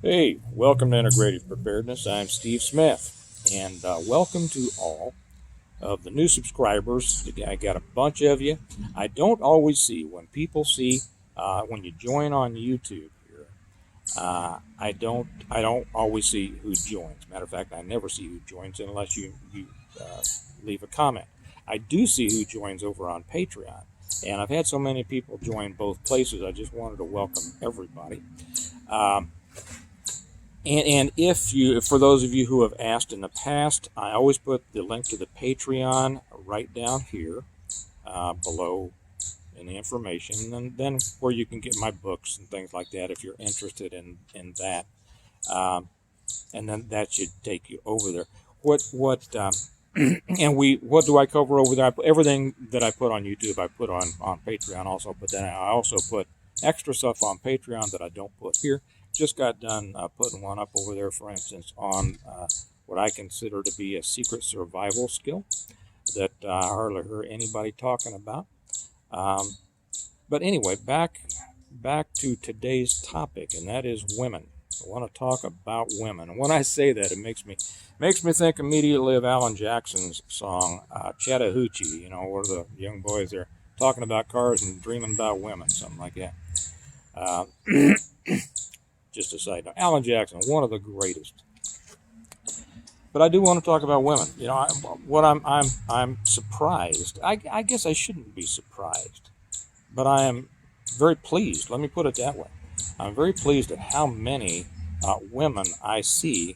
Hey, welcome to Integrated Preparedness. I'm Steve Smith, and welcome to all of the new subscribers. I got a bunch of you. I don't always see when people see when you join on YouTube here. I don't always see who joins. Matter of fact, I never see who joins unless you leave a comment. I do see who joins over on Patreon, and I've had so many people join both places. I just wanted to welcome everybody. Um, and if you, for those of you who have asked in the past, I always put the link to the Patreon right down here below in the information, and then where you can get my books and things like that if you're interested in that. Um, and then that should take you over there. What do I cover over there? Everything that I put on YouTube, I put on Patreon also. But then I also put extra stuff on Patreon that I don't put here. Just got done putting one up over there, for instance, on what I consider to be a secret survival skill that I hardly heard anybody talking about. Um, but anyway, back to today's topic, and that is women. I want to talk about women, and when I say that, it makes me think immediately of Alan Jackson's song Chattahoochee. You know, where the young boys are talking about cars and dreaming about women, something like that. Uh, just a side note, Alan Jackson, one of the greatest. But I do want to talk about women. You know, I'm surprised. I guess I shouldn't be surprised, but I am very pleased. Let me put it that way. I'm very pleased at how many women I see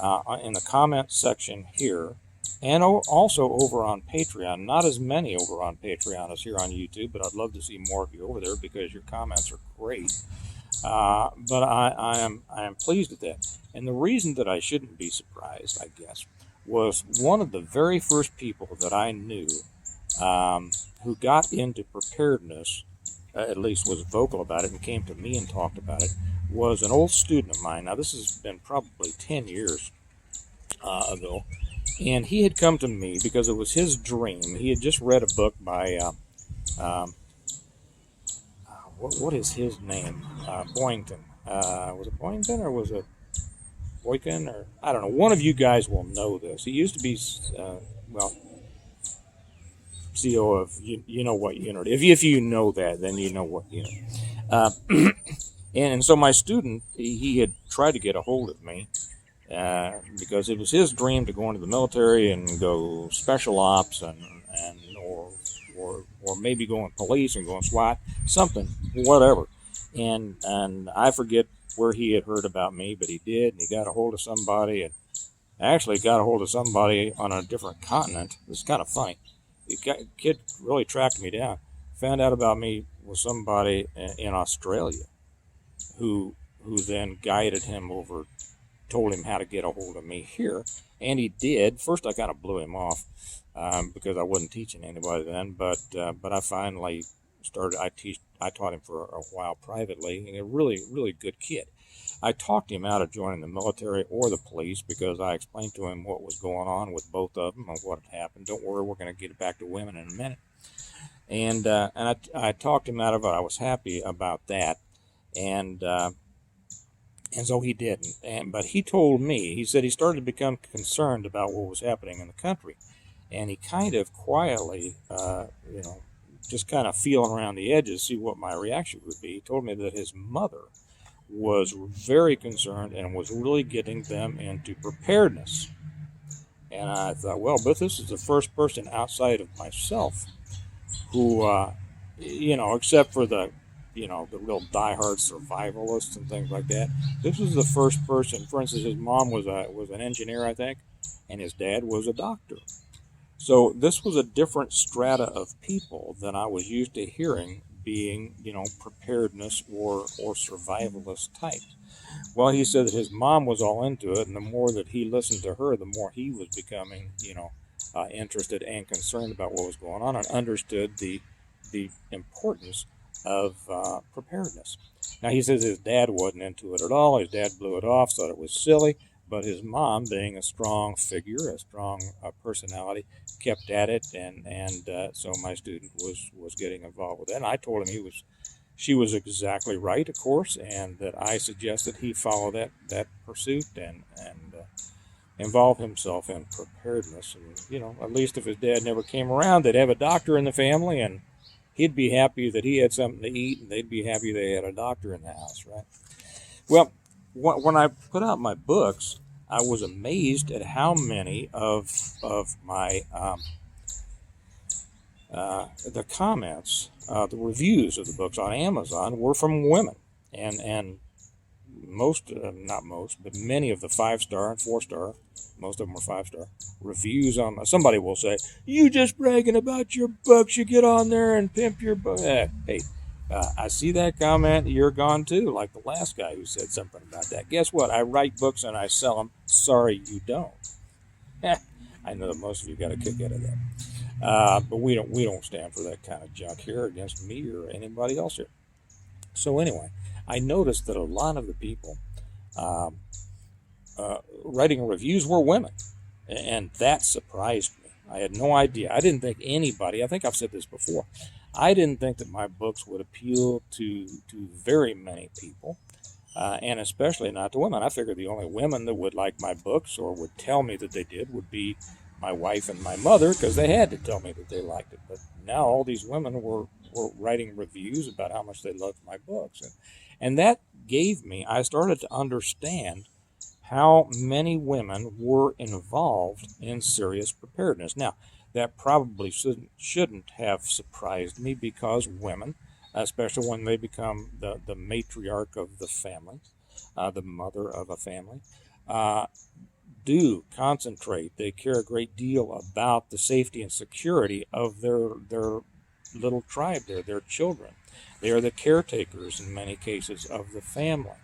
in the comment section here, and also over on Patreon. Not as many over on Patreon as here on YouTube, but I'd love to see more of you over there because your comments are great. But I am pleased at that. And the reason that I shouldn't be surprised, I guess, was one of the very first people that I knew who got into preparedness, at least was vocal about it and came to me and talked about it, was an old student of mine. Now, this has been probably 10 years ago. And he had come to me because it was his dream. He had just read a book by um, what is his name? Boynton. Was it Boynton or was it Boykin? Or I don't know. One of you guys will know this. He used to be, well, CO of you know what unit. If you know that, then you know what unit. Uh, and so my student, he had tried to get a hold of me because it was his dream to go into the military and go special ops and or maybe go in police and go in SWAT, something, whatever. And I forget where he had heard about me, but he did, and he got a hold of somebody, and actually got a hold of somebody on a different continent. It was kind of funny. The kid really tracked me down. Found out about me with somebody in Australia who then guided him over, told him how to get a hold of me here, and he did. First, I kind of blew him off because I wasn't teaching anybody then, but I finally started. I taught him for a while privately. A really good kid. I talked him out of joining the military or the police because I explained to him what was going on with both of them and what had happened. Don't worry, we're going to get back to women in a minute. And I talked him out of it. I was happy about that, and so he didn't. But he told me, he said he started to become concerned about what was happening in the country. And he kind of quietly, just kind of feeling around the edges, see what my reaction would be. He told me that his mother was very concerned and was really getting them into preparedness. And I thought, well, but this is the first person outside of myself who, except for the real diehard survivalists and things like that. This was the first person. For instance, his mom was an engineer, I think, and his dad was a doctor. So this was a different strata of people than I was used to hearing being, preparedness or survivalist types. Well, he said that his mom was all into it, and the more that he listened to her, the more he was becoming, interested and concerned about what was going on and understood the importance of preparedness. Now, he says his dad wasn't into it at all. His dad blew it off, thought it was silly. But his mom, being a strong figure, a strong personality, kept at it, and so my student was getting involved with it. And I told him she was exactly right, of course, and that I suggested he follow that pursuit and involve himself in preparedness. And, at least if his dad never came around, they'd have a doctor in the family, and he'd be happy that he had something to eat, and they'd be happy they had a doctor in the house, right? Well, when I put out my books, I was amazed at how many of my the comments, the reviews of the books on Amazon were from women, and most, not most, but many of the 5-star and 4-star, most of them were 5-star reviews on. Somebody will say, "You just bragging about your books. You get on there and pimp your book." Hey, I see that comment. You're gone too, like the last guy who said something about that. Guess what? I write books and I sell them. Sorry, you don't. I know that most of you got a kick out of that. But we don't stand for that kind of junk here against me or anybody else here. So anyway, I noticed that a lot of the people writing reviews were women, and that surprised me. I had no idea. I didn't think anybody, I think I've said this before, I didn't think that my books would appeal to very many people, and especially not to women. I figured the only women that would like my books or would tell me that they did would be my wife and my mother, because they had to tell me that they liked it. But now all these women were writing reviews about how much they loved my books. And that gave me, I started to understand how many women were involved in serious preparedness. Now, that probably shouldn't have surprised me, because women, especially when they become the matriarch of the family, the mother of a family, do concentrate. They care a great deal about the safety and security of their little tribe, their children. They are the caretakers in many cases of the family.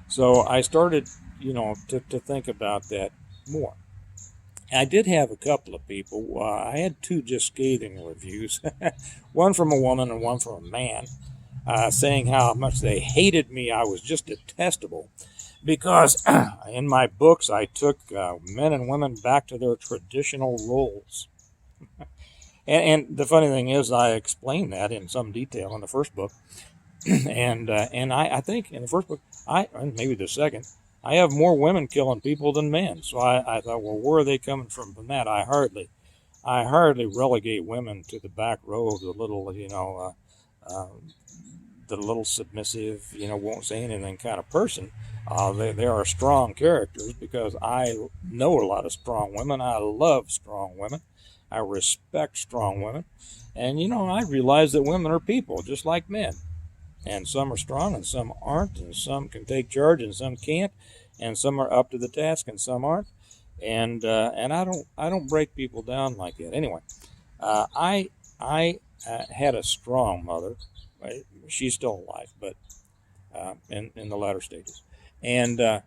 So I started, to think about that more. I did have a couple of people. I had 2 just scathing reviews, one from a woman and one from a man, saying how much they hated me. I was just detestable, because in my books I took men and women back to their traditional roles. And the funny thing is, I explained that in some detail in the first book, and I think in the first book, and maybe the second, I have more women killing people than men. So I thought, well, where are they coming from that? I hardly relegate women to the back row, the little, the little submissive, won't say anything kind of person. They are strong characters, because I know a lot of strong women. I love strong women. I respect strong women. And, I realize that women are people just like men. And some are strong and some aren't, and some can take charge and some can't, and some are up to the task and some aren't. And I don't break people down like that. Anyway, I had a strong mother. She's still alive, but in the latter stages. And I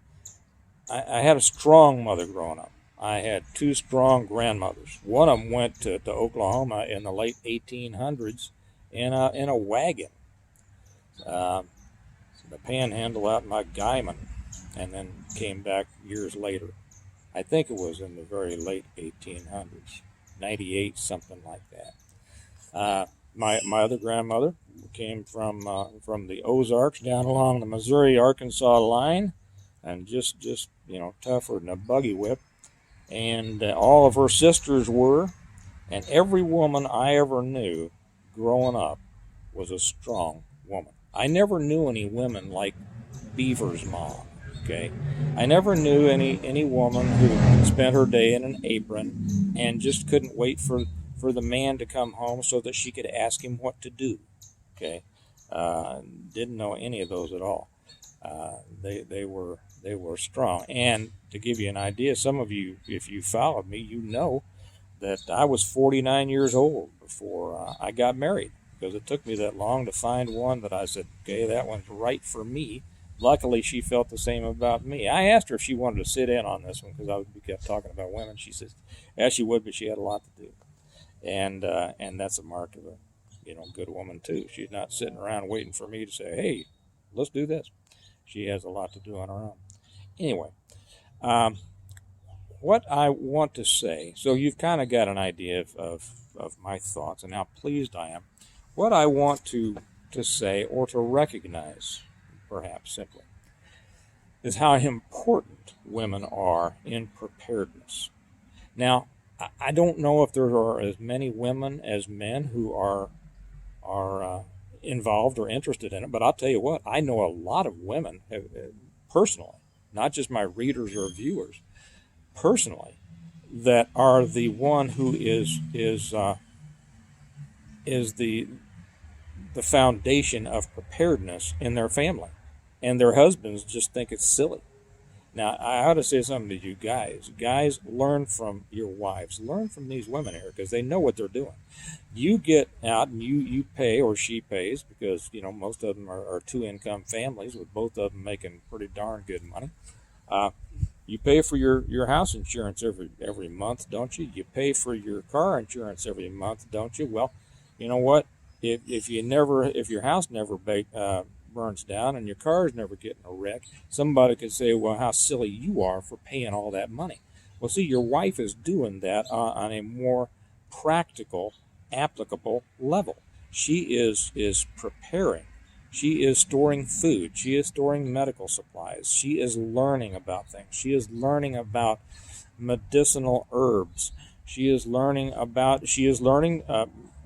had a strong mother growing up. I had 2 strong grandmothers. One of them went to Oklahoma in the late 1800s in a wagon, the panhandle out in Guyman, and then came back years later. I think it was in the very late 1800s, 98, something like that. My other grandmother came from the Ozarks down along the Missouri-Arkansas line, and just tougher than a buggy whip. And all of her sisters were, and every woman I ever knew growing up was a strong woman. I never knew any women like Beaver's mom. Okay, I never knew any woman who spent her day in an apron and just couldn't wait for the man to come home so that she could ask him what to do. Okay, didn't know any of those at all. They were strong. And to give you an idea, some of you, if you followed me, you know that I was 49 years old before I got married, because it took me that long to find one that I said, okay, that one's right for me. Luckily, she felt the same about me. I asked her if she wanted to sit in on this one, because we kept talking about women. She says, yeah, she would, but she had a lot to do. And that's a mark of a good woman too. She's not sitting around waiting for me to say, hey, let's do this. She has a lot to do on her own. Anyway, what I want to say, so you've kind of got an idea of my thoughts and how pleased I am. What I want to to say or to recognize, perhaps simply, is how important women are in preparedness. Now, I don't know if there are as many women as men who are involved or interested in it, but I'll tell you what, I know a lot of women personally, not just my readers or viewers, personally, that are the one who is the foundation of preparedness in their family, and their husbands just think it's silly. Now, I ought to say something to you guys. Guys, learn from your wives. Learn from these women here, because they know what they're doing. You get out and you pay, or she pays, because, most of them are two-income families with both of them making pretty darn good money. You pay for your house insurance every month, don't you? You pay for your car insurance every month, don't you? Well, you know what? If your house never burns down and your car's never getting a wreck, somebody could say, well, how silly you are for paying all that money. Well, see, your wife is doing that on a more practical, applicable level. She is preparing. She is storing food. She is storing medical supplies. She is learning about things. She is learning about medicinal herbs. She is learning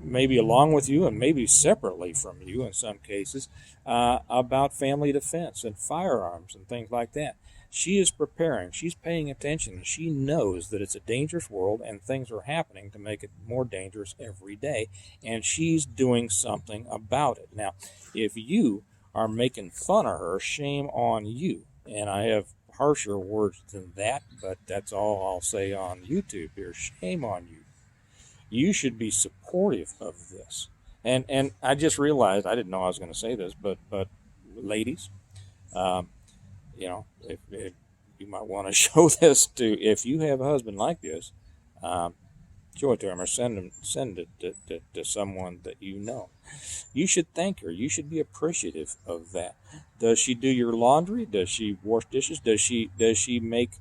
maybe along with you and maybe separately from you in some cases, about family defense and firearms and things like that. She is preparing. She's paying attention. She knows that it's a dangerous world and things are happening to make it more dangerous every day, and she's doing something about it. Now, if you are making fun of her, shame on you. And I have harsher words than that, but that's all I'll say on YouTube here. Shame on you. You should be supportive of this. And I just realized, I didn't know I was going to say this, but ladies, if you might want to show this to, if you have a husband like this, show it to him or send it to someone that you know. You should thank her. You should be appreciative of that. Does she do your laundry? Does she wash dishes? Does she make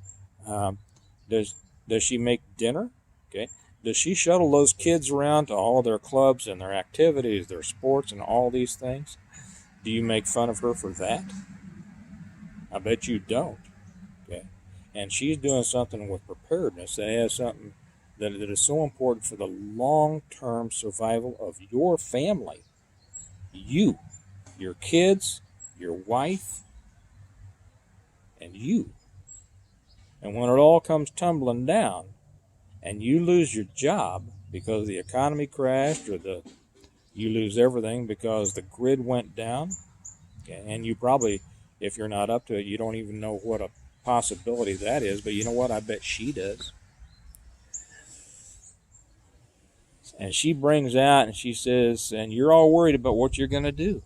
does she make dinner? Okay. Does she shuttle those kids around to all their clubs and their activities, their sports, and all these things? Do you make fun of her for that? I bet you don't. Okay. And she's doing something with preparedness that has something that is so important for the long-term survival of your family. You, your kids, your wife, and you. And when it all comes tumbling down, and you lose your job because the economy crashed, or you lose everything because the grid went down, okay, and you probably, if you're not up to it, you don't even know what a possibility that is, but you know what? I bet she does. And she brings out and she says, and you're all worried about what you're going to do.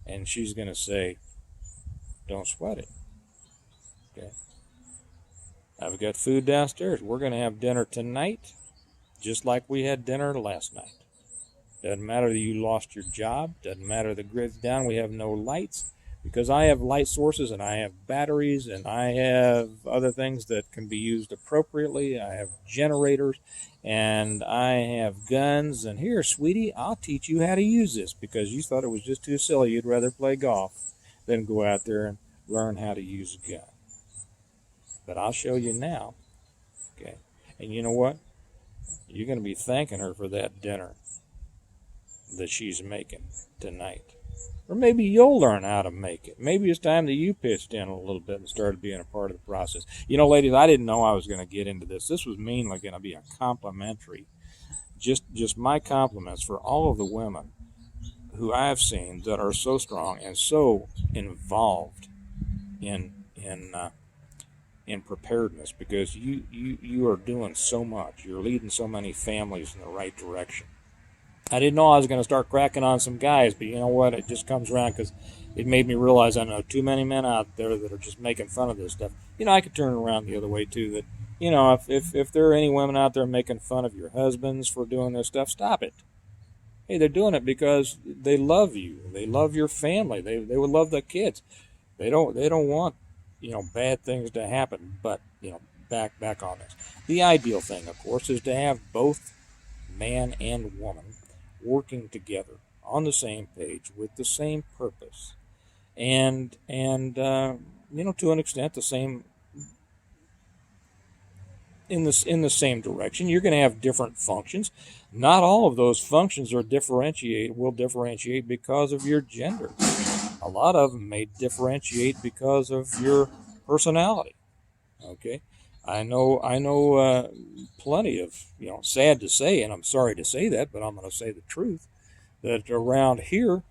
And she's going to say, don't sweat it. Okay. I've got food downstairs. We're going to have dinner tonight, just like we had dinner last night. Doesn't matter that you lost your job. Doesn't matter the grid's down. We have no lights, because I have light sources and I have batteries and I have other things that can be used appropriately. I have generators and I have guns. And here, sweetie, I'll teach you how to use this, because you thought it was just too silly. You'd rather play golf than go out there and learn how to use a gun. But I'll show you now. Okay. And you know what? You're going to be thanking her for that dinner that she's making tonight. Or maybe you'll learn how to make it. Maybe it's time that you pitched in a little bit and started being a part of the process. You know, ladies, I didn't know I was going to get into this. This was mainly going to be a complimentary, just my compliments for all of the women who I've seen that are so strong and so involved in preparedness, because you are doing so much. You're leading so many families in the right direction. I didn't know I was going to start cracking on some guys, but you know what? It just comes around, because it made me realize I know too many men out there that are just making fun of this stuff. You know, I could turn it around the other way too. That, you know, if there are any women out there making fun of your husbands for doing this stuff, stop it. Hey, they're doing it because they love you. They love your family. They would love the kids. They don't want, bad things to happen. But, back on this. The ideal thing, of course, is to have both man and woman working together on the same page with the same purpose, and to an extent the same in the same direction. You're going to have different functions. Not all of those functions will differentiate because of your gender. A lot of them may differentiate because of your personality. Okay, I know plenty of, sad to say, and I'm sorry to say that, but I'm going to say the truth, that around here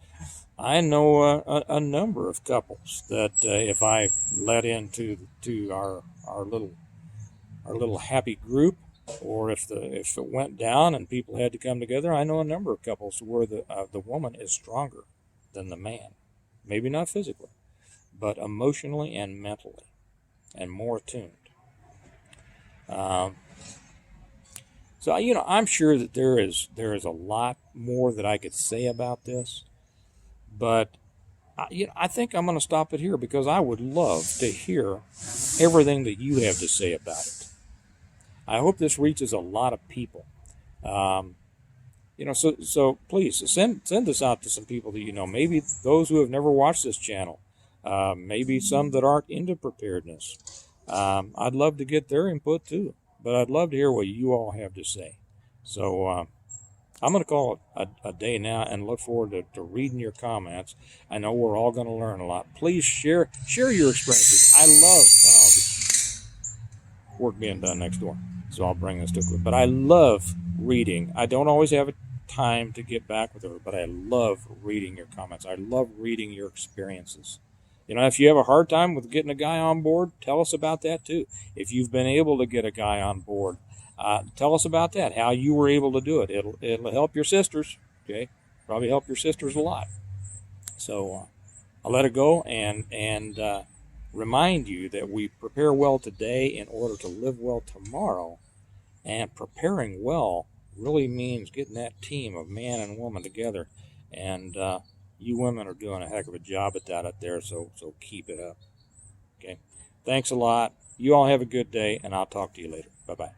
I know a number of couples that if I let into to our little happy group, or if it went down and people had to come together, I know a number of couples where the woman is stronger than the man, maybe not physically, but emotionally and mentally, and more attuned. Um, so I'm sure that there is a lot more that I could say about this, but I think I'm going to stop it here because I would love to hear everything that you have to say about it. I hope this reaches a lot of people. Um, so please send this out to some people that you know. Maybe those who have never watched this channel. Maybe some that aren't into preparedness. I'd love to get their input too. But I'd love to hear what you all have to say. So I'm going to call it a day now and look forward to reading your comments. I know we're all going to learn a lot. Please share your experiences. I love the work being done next door. So I'll bring this to it. But I love reading. I don't always have time to get back with her, but I love reading your comments. I love reading your experiences. If you have a hard time with getting a guy on board, tell us about that too. If you've been able to get a guy on board, tell us about that, how you were able to do it. It'll help your sisters, okay? Probably help your sisters a lot. So I'll let it go and remind you that we prepare well today in order to live well tomorrow. And preparing well really means getting that team of man and woman together. And you women are doing a heck of a job at that out there, so keep it up. Okay? Thanks a lot. You all have a good day, and I'll talk to you later. Bye-bye.